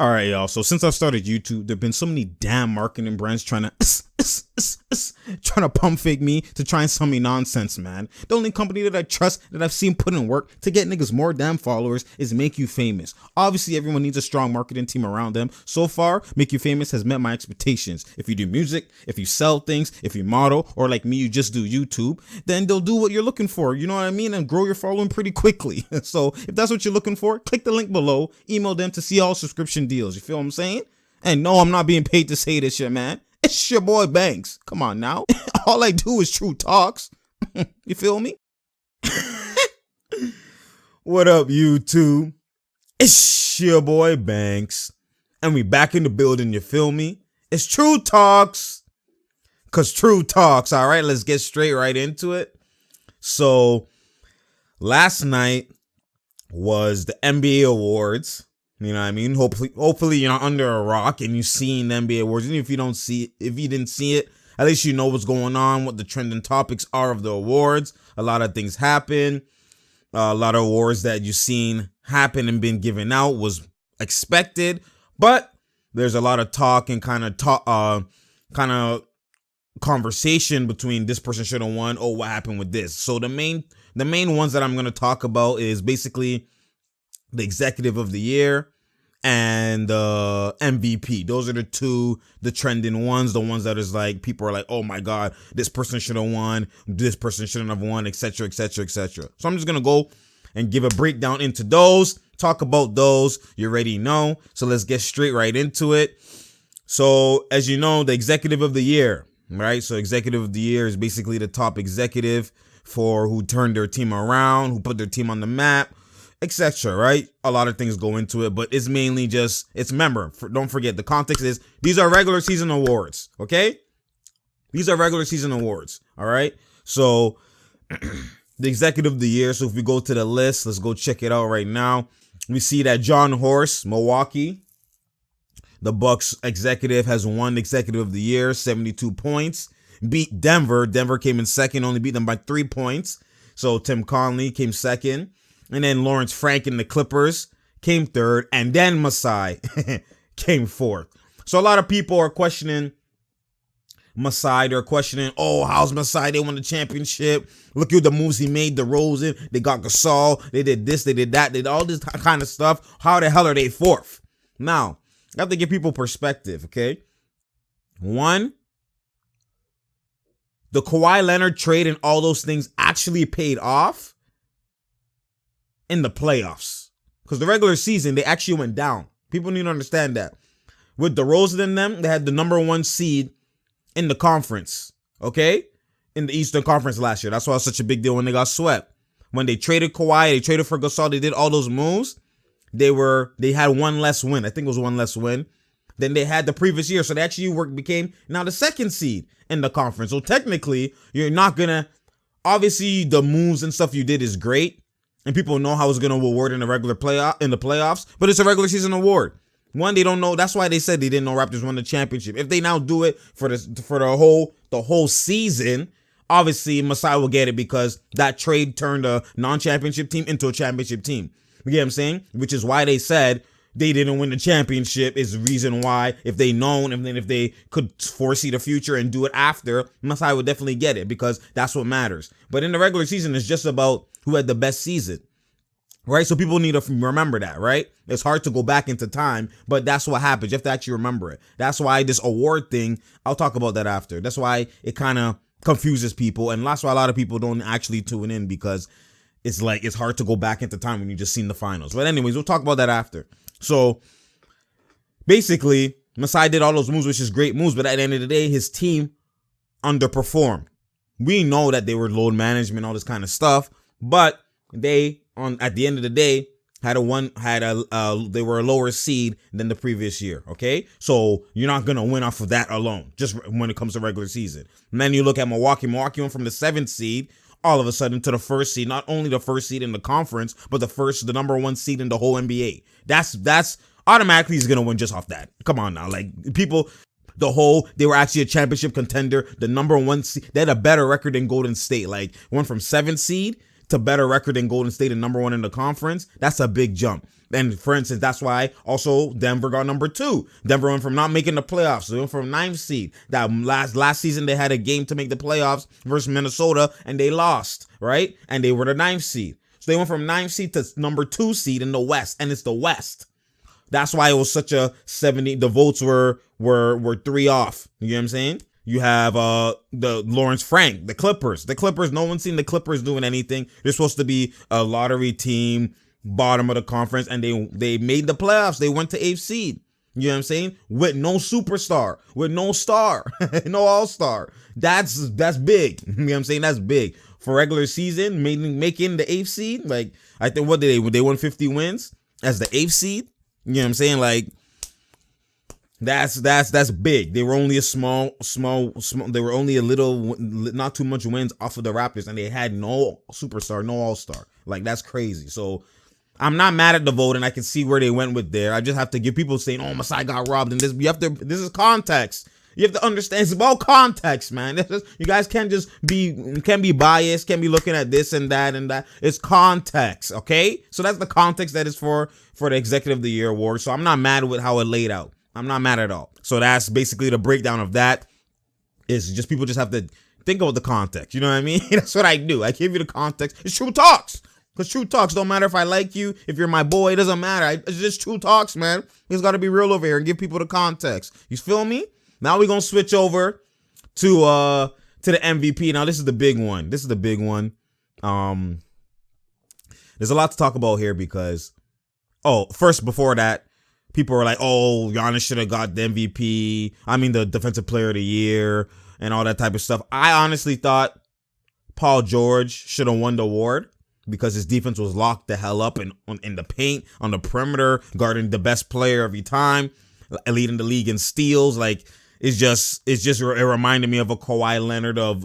All right, y'all. So since I've started YouTube, there've been so many damn marketing brands trying to pump fake me to try and sell me nonsense, man. The only company that I trust that I've seen put in work to get niggas more damn followers is Make You Famous. Obviously, everyone needs a strong marketing team around them. So far, Make You Famous has met my expectations. If you do music, if you sell things, if you model, or like me, you just do YouTube, then they'll do what you're looking for. You know what I mean? And grow your following pretty quickly. So if that's what you're looking for, click the link below, email them to see all subscription deals. You feel what I'm saying? And no, I'm not being paid to say this shit, man. It's your boy Banks. Come on now. All I do is true talks. You feel me? What up, YouTube? It's your boy Banks. And we back in the building, you feel me? It's True Talks. Cause True Talks, alright? Let's get straight right into it. So, last night was the NBA Awards. You know what I mean? Hopefully you're not under a rock and you've seen the NBA Awards. Even if you don't see it, if you didn't see it, at least you know what's going on, what the trending topics are of the awards. A lot of things happen. A lot of awards that you've seen happen and been given out was expected, but there's a lot of talk and kind of conversation between this person should have won. Oh, what happened with this? So the main ones that I'm going to talk about is basically the Executive of the Year and the MVP. Those are the trending ones, the ones that is like, people are like, oh my God, this person should have won, this person shouldn't have won, etc., etc., etc. So I'm just going to go and give a breakdown into those, talk about those. You already know. So let's get straight right into it. So as you know, the Executive of the Year, right? So Executive of the Year is basically the top executive for who turned their team around, who put their team on the map, etc. Right? A lot of things go into it, but it's mainly just, don't forget, the context is these are regular season awards, okay? These are regular season awards, all right? So the Executive of the Year, so if we go to the list, let's go check it out right now. We see that John Horst, Milwaukee, the Bucks executive, has won Executive of the Year, 72 points. Beat Denver. Denver came in second, only beat them by 3 points. So Tim Conley came second. And then Lawrence Frank and the Clippers came third. And then Masai came fourth. So a lot of people are questioning Masai. They're questioning, oh, how's Masai? They won the championship. Look at the moves he made. DeRozan. They got Gasol. They did this. They did that. They did all this kind of stuff. How the hell are they fourth? Now, I have to give people perspective, okay? One, the Kawhi Leonard trade and all those things actually paid off in the playoffs. Because the regular season, they actually went down. People need to understand that. With DeRozan and them, they had the number 1 seed in the conference, okay? In the Eastern Conference last year. That's why it was such a big deal when they got swept. When they traded Kawhi, they traded for Gasol, they did all those moves. They had one less win. I think it was one less win than they had the previous year. So they actually became now the 2nd seed in the conference. So technically, you're not gonna, obviously the moves and stuff you did is great. And people know how it's gonna award in the playoffs, but it's a regular season award. One, they don't know. That's why they said they didn't know Raptors won the championship. If they now do it for the whole season, obviously Masai will get it because that trade turned a non-championship team into a championship team. You get what I'm saying? Which is why they said they didn't win the championship, is the reason why, if they known, and then if they could foresee the future and do it after, Masai would definitely get it because that's what matters. But in the regular season, it's just about who had the best season, right? So people need to remember that, right? It's hard to go back into time, but that's what happens. You have to actually remember it. That's why this award thing, I'll talk about that after. That's why it kind of confuses people, and that's why a lot of people don't actually tune in, because it's like, it's hard to go back into time when you just seen the finals. But anyways, we'll talk about that after. So basically, Masai did all those moves, which is great moves, but at the end of the day, his team underperformed. We know that they were load management, all this kind of stuff, but they, at the end of the day, they were a lower seed than the previous year. Okay, so you're not gonna win off of that alone, just when it comes to regular season. And then you look at Milwaukee. Milwaukee went from the 7th seed all of a sudden to the 1st seed, not only the 1st seed in the conference, but the number 1 seed in the whole NBA. That's automatically he's gonna win just off that. Come on now, like people, they were actually a championship contender, the number 1 seed. They had a better record than Golden State. Like went from 7th seed to better record than Golden State and number 1 in the conference. That's a big jump. And for instance, that's why also Denver got number 2. Denver went from not making the playoffs. They went from 9th seed. That last season they had a game to make the playoffs versus Minnesota and they lost, right? And they were the 9th seed. So they went from 9th seed to number 2 seed in the West, and it's the West. That's why it was such a 70. The votes were 3 off. You know what I'm saying? You have the Lawrence Frank, the Clippers. The Clippers, no one's seen the Clippers doing anything. They're supposed to be a lottery team, bottom of the conference, and they made the playoffs. They went to 8th seed. You know what I'm saying? With no superstar, with no star, no all-star. That's big. You know what I'm saying? That's big. For regular season, making the 8th seed, like, I think, what did they won 50 wins as the 8th seed? You know what I'm saying? Like, that's big. They were only a small. They were only a little, not too much wins off of the Raptors, and they had no superstar, no all-star. Like, that's crazy. So I'm not mad at the vote, and I can see where they went with there. I just have to give people saying, "Oh, Masai got robbed," and this. This is context. You have to understand. It's about context, man. You guys can't be biased. Can't be looking at this and that and that. It's context, okay? So that's the context that is for the Executive of the Year award. So I'm not mad with how it laid out. I'm not mad at all. So that's basically the breakdown of that. Is just people just have to think about the context. You know what I mean? That's what I do. I give you the context. It's true talks. Because true talks don't matter if I like you, if you're my boy, it doesn't matter. It's just true talks, man. It's got to be real over here and give people the context. You feel me? Now we're going to switch over to the MVP. Now, this is the big one. There's a lot to talk about here because, first, before that, people were like, oh, Giannis should have got the MVP. I mean, the Defensive Player of the Year and all that type of stuff. I honestly thought Paul George should have won the award because his defense was locked the hell up in the paint, on the perimeter, guarding the best player every time, leading the league in steals. Like, it reminded me of a Kawhi Leonard, of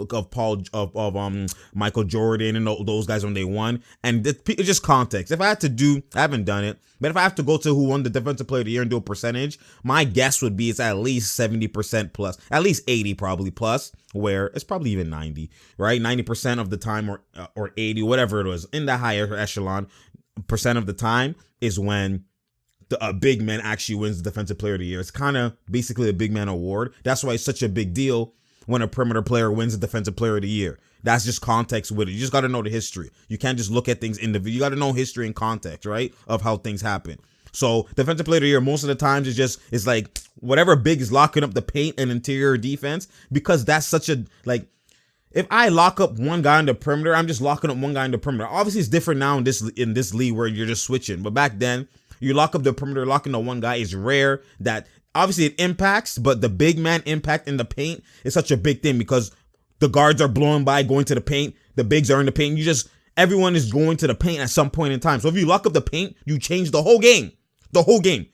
Michael Jordan and those guys when they won. And it's just context. If I had to I haven't done it, but if I have to go to who won the Defensive Player of the Year and do a percentage, my guess would be it's at least 70% plus, at least 80 probably plus, where it's probably even 90, right? 90% of the time or 80, whatever it was, in the higher echelon percent of the time is when a big man actually wins the Defensive Player of the Year. It's kind of basically a big man award. That's why it's such a big deal when a perimeter player wins the Defensive Player of the Year. That's just context with it. You just got to know the history. You can't just look at things individually. You got to know history and context, right, of how things happen. So Defensive Player of the Year, most of the times it's like whatever big is locking up the paint and interior defense, because that's such a, like, if I lock up one guy in the perimeter, I'm just locking up one guy in the perimeter. Obviously, it's different now in this league where you're just switching. But back then, you lock up the perimeter, locking the one guy is rare. That obviously it impacts, but the big man impact in the paint is such a big thing because the guards are blowing by, going to the paint. The bigs are in the paint. Everyone is going to the paint at some point in time. So if you lock up the paint, you change the whole game. The whole game.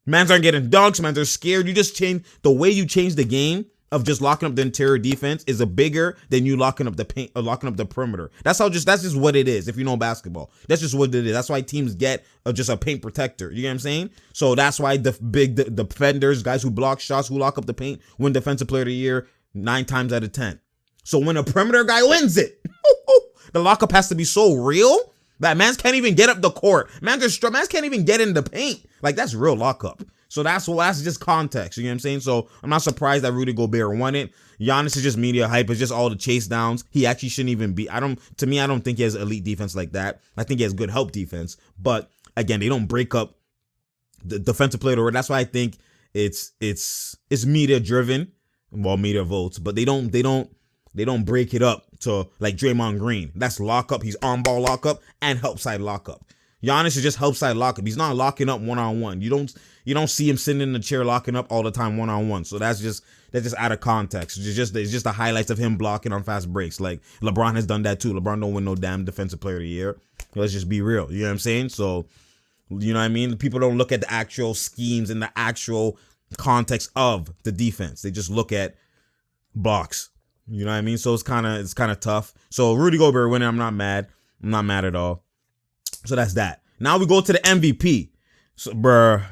Mans aren't getting dunks. Mans are scared. You just change the way you change the game of just locking up the interior defense is a bigger than you locking up the paint or locking up the perimeter. That's just what it is. If you know basketball, that's just what it is. That's why teams get just a paint protector. You get what I'm saying? So that's why the defenders, guys who block shots, who lock up the paint, win Defensive Player of the Year 9 times out of 10. So when a perimeter guy wins it, the lockup has to be so real that mans can't even get up the court. Mans can't even get in the paint. Like, that's real lockup. So that's just context. You know what I'm saying? So I'm not surprised that Rudy Gobert won it. Giannis is just media hype. It's just all the chase downs. He actually shouldn't even be. I don't think he has elite defense like that. I think he has good help defense. But again, they don't break up the Defensive Player of the Year. That's why I think it's media driven. Well, media votes, but they don't break it up to like Draymond Green. That's lockup. He's on ball lockup and help side lockup. Giannis is just help side lockup. He's not locking up one-on-one. You don't see him sitting in the chair locking up all the time one-on-one. So that's just out of context. It's just the highlights of him blocking on fast breaks. Like LeBron has done that too. LeBron don't win no damn Defensive Player of the Year. Let's just be real. You know what I'm saying? So, you know what I mean? People don't look at the actual schemes and the actual context of the defense. They just look at blocks. You know what I mean? So it's kind of tough. So Rudy Gobert winning, I'm not mad. I'm not mad at all. So that's that. Now we go to the MVP. So, bruh,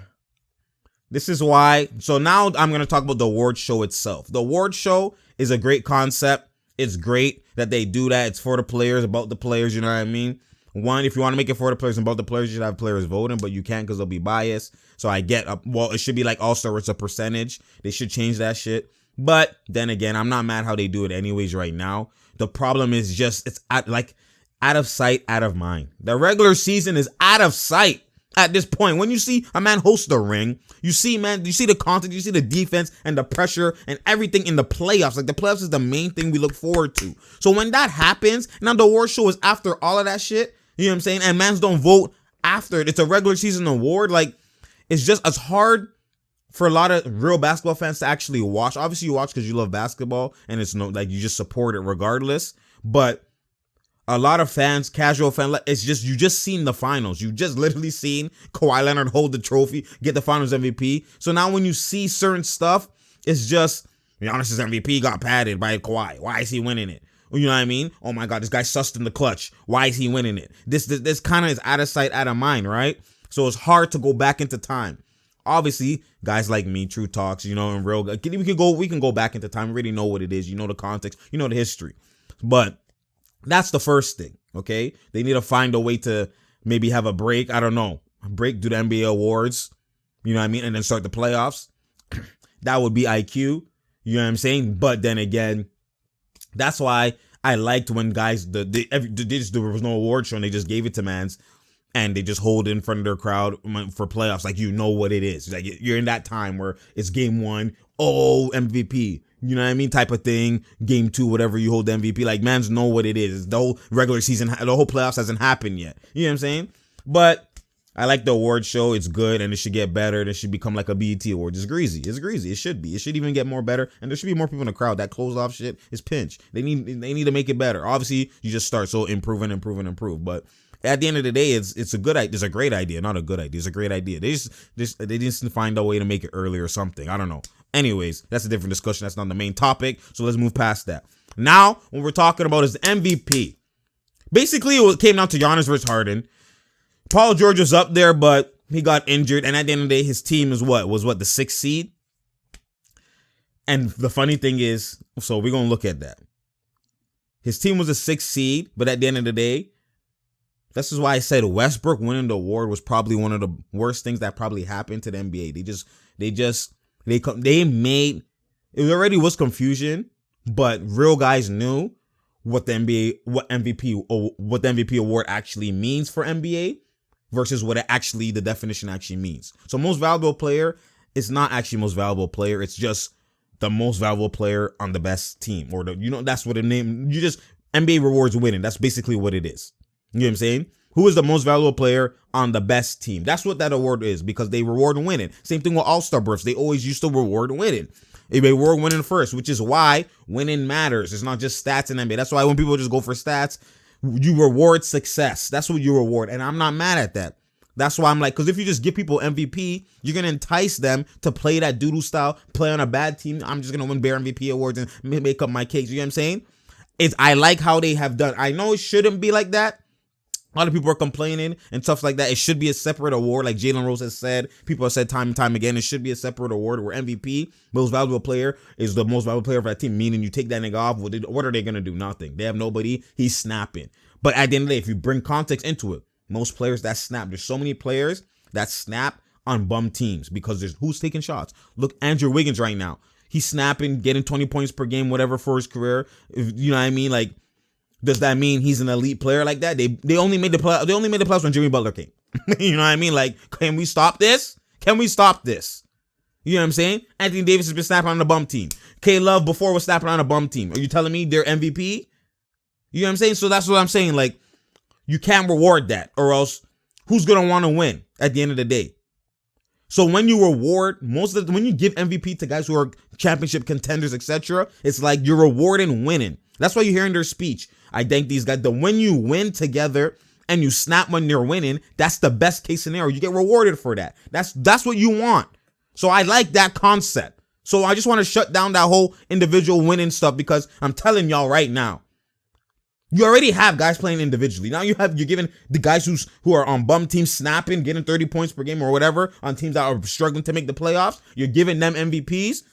this is why. So now I'm going to talk about the award show itself. The award show is a great concept. It's great that they do that. It's for the players, about the players, you know what I mean? One, if you want to make it for the players and both the players, you should have players voting, but you can't because they'll be biased. So I get, well, it should be like All-Star, it's a percentage. They should change that shit. But then again, I'm not mad how they do it anyways right now. The problem is just, it's out of sight, out of mind. The regular season is out of sight at this point. When you see a man host the ring, you see the content, you see the defense and the pressure and everything in the playoffs. Like, the playoffs is the main thing we look forward to. So when that happens, now the award show is after all of that shit, you know what I'm saying? And mans don't vote after it. It's a regular season award. Like, it's hard for a lot of real basketball fans to actually watch. Obviously, you watch because you love basketball, and it's you just support it regardless. But a lot of fans, casual fans, you just seen the finals. You just literally seen Kawhi Leonard hold the trophy, get the finals MVP. So now when you see certain stuff, it's just, Giannis' MVP got padded by Kawhi. Why is he winning it? You know what I mean? Oh my God, this guy sussed in the clutch. Why is he winning it? This kind of is out of sight, out of mind, right? So it's hard to go back into time. Obviously, guys like me, True Talks, and real, we can go back into time. We already know what it is. You know the context. You know the history. But that's the first thing, okay? They need to find a way to maybe have a break. I don't know. Do the NBA awards, you know what I mean? And then start the playoffs. That would be IQ. You know what I'm saying? But then again, that's why I liked when guys, there was no award show and they just gave it to mans. And they just hold it in front of their crowd for playoffs. Like, you know what it is. Like, you're in that time where it's game one, MVP. You know what I mean? Type of thing. Game two, whatever, you hold the MVP. Like, mans know what it is. The whole regular season, the whole playoffs hasn't happened yet. You know what I'm saying? But I like the award show. It's good, and it should get better. It should become like a BET award. It's greasy. It should be. It should even get more better, and there should be more people in the crowd. That closed off shit is pinch. They need to make it better. Obviously, you just start, so improve. But at the end of the day, it's a good idea. It's a great idea, not a good idea. It's a great idea. They just find a way to make it early or something. I don't know. Anyways, that's a different discussion. That's not the main topic. So let's move past that. Now, what we're talking about is the MVP. Basically, it came down to Giannis versus Harden. Paul George was up there, but he got injured. And at the end of the day, his team was the 6th seed. And the funny thing is, so we're going to look at that. His team was a 6th seed, but at the end of the day, this is why I said Westbrook winning the award was probably one of the worst things that probably happened to the NBA. It already was confusion, but real guys knew what the MVP award actually means for NBA versus what the definition actually means. So most valuable player is not actually most valuable player. It's just the most valuable player on the best team, or that's what the name. NBA rewards winning. That's basically what it is. You know what I'm saying? Who is the most valuable player on the best team? That's what that award is, because they reward winning. Same thing with All-Star berths. They always used to reward winning. They reward winning first, which is why winning matters. It's not just stats in NBA. That's why when people just go for stats, you reward success. That's what you reward. And I'm not mad at that. That's why I'm like, because if you just give people MVP, you're going to entice them to play that doodle style, play on a bad team. I'm just going to win bare MVP awards and make up my cakes. You know what I'm saying? I like how they have done. I know it shouldn't be like that. A lot of people are complaining and stuff like that. It should be a separate award, like Jalen Rose has said. People have said time and time again, it should be a separate award where MVP, most valuable player, is the most valuable player of that team. Meaning you take that nigga off, what are they going to do? Nothing. They have nobody. He's snapping. But at the end of the day, if you bring context into it, most players that snap, there's so many players that snap on bum teams because there's who's taking shots. Look, Andrew Wiggins right now. He's snapping, getting 20 points per game, whatever, for his career. You know what I mean? Like, does that mean he's an elite player like that? They only made the playoffs when Jimmy Butler came. You know what I mean? Like, can we stop this? You know what I'm saying? Anthony Davis has been snapping on the bum team. K Love before was snapping on a bum team. Are you telling me they're MVP? You know what I'm saying? So that's what I'm saying. Like, you can't reward that, or else who's gonna want to win at the end of the day? So when you reward when you give MVP to guys who are championship contenders, etc., it's like you're rewarding winning. That's why you hear in their speech, I thank these guys, that when you win together and you snap when they're winning, that's the best case scenario. You get rewarded for that. That's what you want. So I like that concept. So I just want to shut down that whole individual winning stuff, because I'm telling y'all right now, you already have guys playing individually. Now you're giving the guys who are on bum teams snapping, getting 30 points per game or whatever on teams that are struggling to make the playoffs. You're giving them MVPs.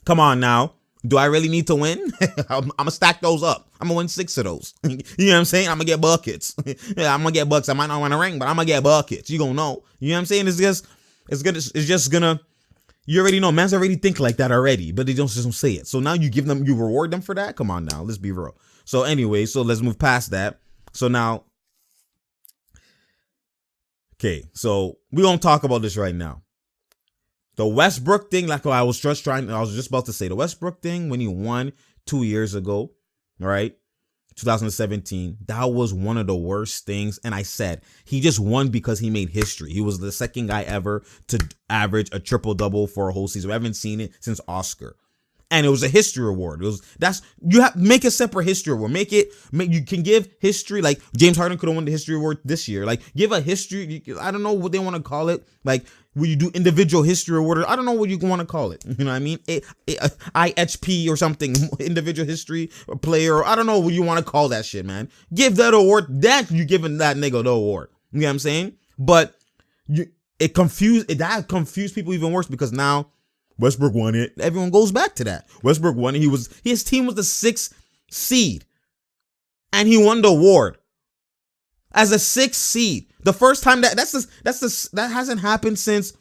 Come on now. Do I really need to win? I'm gonna stack those up. I'm gonna win 6 of those. You know what I'm saying? I'm gonna get buckets. Yeah, I'm gonna get bucks. I might not win a ring, but I'm gonna get buckets. You gonna know. You know what I'm saying? It's just gonna. You already know. Man's already think like that already, but they just don't say it. So now you reward them for that. Come on now, let's be real. So anyway, so let's move past that. So now, okay, so we gonna talk about this right now. The Westbrook thing, like I was just about to say, the Westbrook thing when he won 2 years ago, right? 2017, that was one of the worst things. And I said, he just won because he made history. He was the second guy ever to average a triple-double for a whole season. We haven't seen it since Oscar. And it was a history award. Make a separate history award. You can give history, like James Harden could have won the history award this year. Like give a history, I don't know what they want to call it. Like when you do individual history award, I don't know what you want to call it. You know what I mean? IHP or something, individual history player. I don't know what you want to call that shit, man. Give that award. That you giving that nigga the award. You know what I'm saying? But that confused people even worse because now Westbrook won it. Everyone goes back to that. Westbrook won it. His team was the 6th seed. And he won the award. As a 6th seed. The first time that hasn't happened since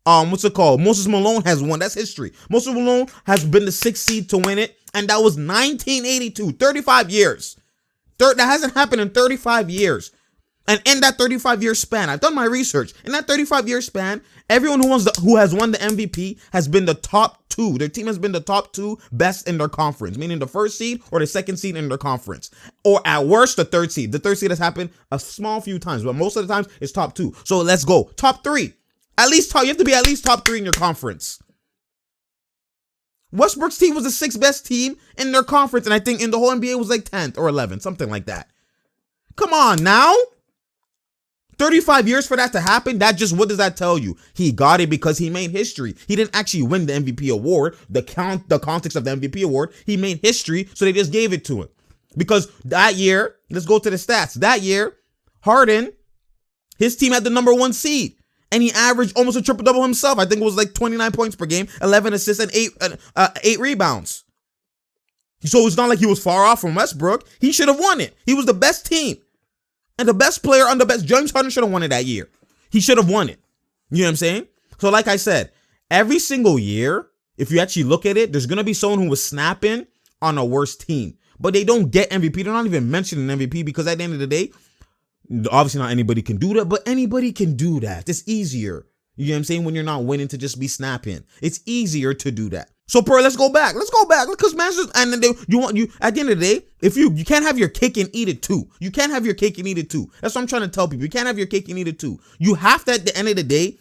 what's it called? Moses Malone has won. That's history. Moses Malone has been the 6th seed to win it. And that was 1982. 35 years. That hasn't happened in 35 years. And in that 35-year span, I've done my research. In that 35-year span, everyone who has won the MVP has been the top 2. Their team has been the top 2 best in their conference, meaning the 1st seed or the 2nd seed in their conference. Or at worst, the 3rd seed. The 3rd seed has happened a small few times, but most of the times it's top 2. So let's go. Top 3. You have to be at least top 3 in your conference. Westbrook's team was the 6th best team in their conference, and I think in the whole NBA was like 10th or 11th, something like that. Come on now. 35 years for that to happen, what does that tell you? He got it because he made history. He didn't actually win the MVP award, the context of the MVP award. He made history, so they just gave it to him. Because that year, let's go to the stats. That year, Harden, his team had the number 1 seed. And he averaged almost a triple-double himself. I think it was like 29 points per game, 11 assists, and 8 rebounds. So it's not like he was far off from Westbrook. He should have won it. He was the best team. And the best player on the best, James Harden should have won it that year. He should have won it. You know what I'm saying? So like I said, every single year, if you actually look at it, there's going to be someone who was snapping on a worse team. But they don't get MVP. They're not even mentioning MVP because at the end of the day, obviously not anybody can do that, but anybody can do that. It's easier. You know what I'm saying? When you're not winning to just be snapping. It's easier to do that. So, bro, let's go back. Because man, and then at the end of the day, if you can't have your cake and eat it too. You can't have your cake and eat it too. That's what I'm trying to tell people. You can't have your cake and eat it too. You have to, at the end of the day,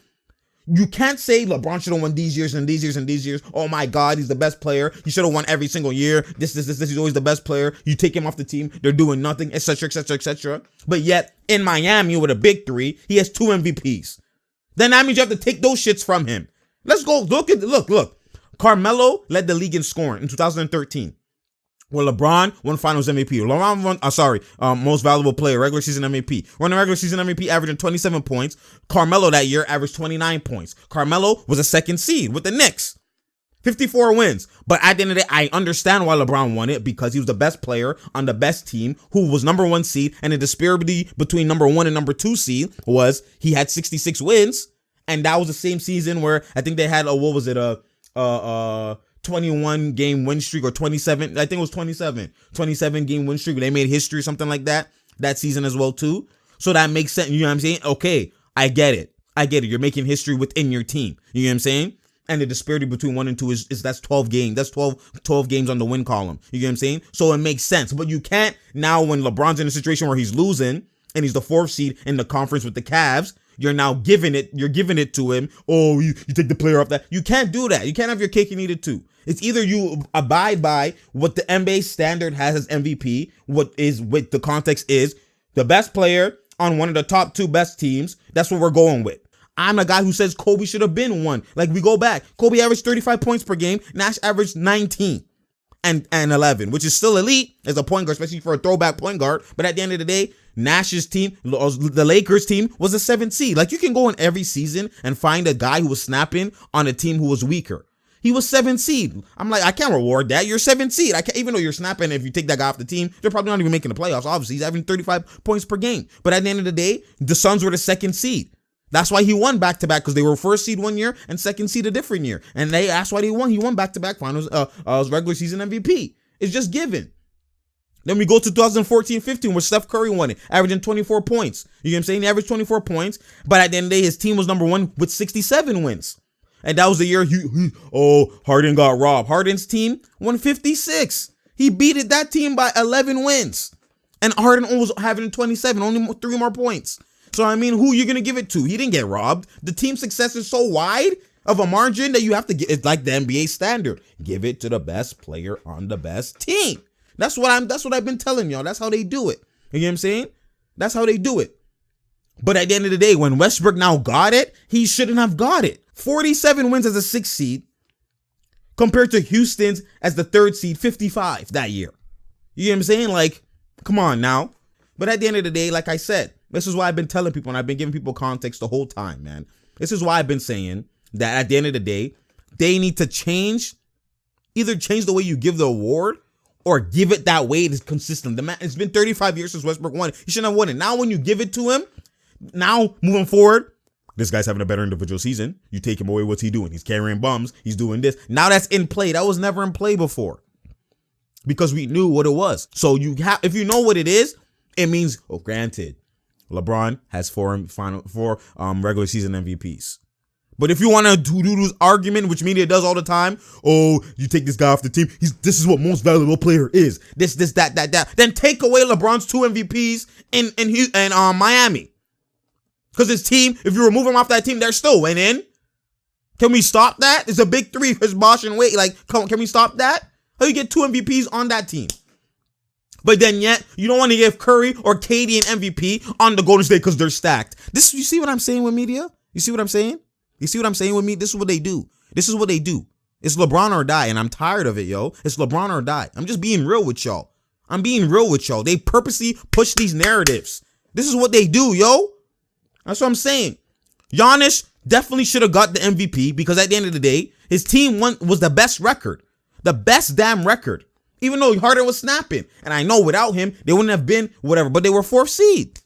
you can't say LeBron should have won these years and these years and these years. Oh my God, he's the best player. He should have won every single year. This. He's always the best player. You take him off the team, they're doing nothing, etc., etc., etc. But yet, in Miami with a big 3, he has 2 MVPs. Then that means you have to take those shits from him. Let's go. Look. Carmelo led the league in scoring in 2013. Well, LeBron won Finals MVP. LeBron won, most valuable player, regular season MVP. Won the regular season MVP, averaging 27 points. Carmelo that year averaged 29 points. Carmelo was a 2nd seed with the Knicks. 54 wins. But at the end of the day, I understand why LeBron won it because he was the best player on the best team who was number 1 seed. And the disparity between number 1 and number 2 seed was he had 66 wins. And that was the same season where I think they had 21 game win streak or 27. I think it was 27 game win streak. They made history or something like that season as well too. So that makes sense. You know what I'm saying? Okay, I get it. You're making history within your team. You know what I'm saying? And the disparity between 1 and 2 is that's 12 games. That's 12 games on the win column. You get what I'm saying? So it makes sense. But you can't now when LeBron's in a situation where he's losing and he's the 4th seed in the conference with the Cavs. You're now giving it to him. Oh, you take the player off that. You can't do that. You can't have your cake and eat it too. It's either you abide by what the NBA standard has as MVP, what the context is, the best player on one of the top 2 best teams. That's what we're going with. I'm a guy who says Kobe should have been one. Like we go back. Kobe averaged 35 points per game. Nash averaged 19 and 11, which is still elite as a point guard, especially for a throwback point guard. But at the end of the day, Nash's team, the Lakers team, was a 7th seed. Like you can go in every season and find a guy who was snapping on a team who was weaker. He was 7th seed. I'm like, I can't reward that. You're 7th seed. I can't, even though you're snapping, if you take that guy off the team, they're probably not even making the playoffs. Obviously, he's having 35 points per game. But at the end of the day, the Suns were the 2nd seed. That's why he won back-to-back, because they were 1st seed one year and 2nd seed a different year. And that's why they won. He won back-to-back finals, regular season MVP. It's just given. Then we go to 2014-15 where Steph Curry won it, averaging 24 points. You know what I'm saying? He averaged 24 points, but at the end of the day, his team was number 1 with 67 wins. And that was the year Harden got robbed. Harden's team won 56. He beat that team by 11 wins. And Harden was having 27, only 3 more points. So, I mean, who you going to give it to? He didn't get robbed. The team's success is so wide of a margin that you have to get, it's like the NBA standard. Give it to the best player on the best team. That's what I've been telling y'all. That's how they do it. You know what I'm saying? That's how they do it. But at the end of the day, when Westbrook now got it, he shouldn't have got it. 47 wins as a 6th seed compared to Houston's as the 3rd seed, 55 that year. You know what I'm saying? Like, come on now. But at the end of the day, like I said, this is why I've been telling people, and I've been giving people context the whole time, man. This is why I've been saying that at the end of the day, they need to either change the way you give the award or give it that way it is consistent. The man, it's been 35 years since Westbrook won it. He shouldn't have won it. Now when you give it to him, now moving forward, this guy's having a better individual season. You take him away, what's he doing? He's carrying bums. He's doing this. Now that's in play. That was never in play before because we knew what it was. So if you know what it is, it means, granted, LeBron has four regular season MVPs. But if you want to do this argument, which media does all the time, you take this guy off the team, this is what most valuable player is. This, that. Then take away LeBron's 2 MVPs in Miami. Because his team, if you remove him off that team, they're still winning. Can we stop that? It's a big 3 for Bosh and Wade. Like, can we stop that? How you get 2 MVPs on that team? But then yet, you don't want to give Curry or KD an MVP on the Golden State because they're stacked. You see what I'm saying with media? You see what I'm saying? You see what I'm saying with me? This is what they do. This is what they do. It's LeBron or die, and I'm tired of it, yo. It's LeBron or die. I'm just being real with y'all. I'm being real with y'all. They purposely push these narratives. This is what they do, yo. That's what I'm saying. Giannis definitely should have got the MVP because at the end of the day, his team was the best record. The best damn record. Even though Harden was snapping. And I know without him, they wouldn't have been whatever. But they were 4th seed.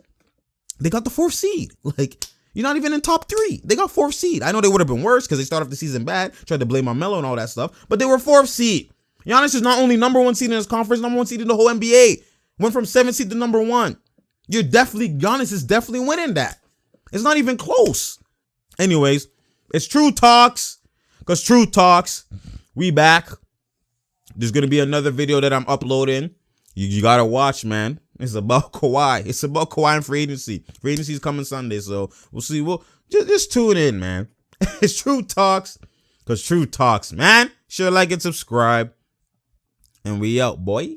They got the 4th seed. Like, you're not even in top 3. They got 4th seed. I know they would have been worse because they started off the season bad. Tried to blame Melo and all that stuff. But they were 4th seed. Giannis is not only number 1 seed in his conference, number 1 seed in the whole NBA. Went from 7th seed to number 1. Giannis is definitely winning that. It's not even close. Anyways, it's True Talks. Because True Talks, we back. There's going to be another video that I'm uploading. You got to watch, man. It's about Kawhi. It's about Kawhi and free agency. Free agency is coming Sunday, so we'll see. We'll just tune in, man. It's True Talks. Because True Talks, man. Sure, like and subscribe. And we out, boy.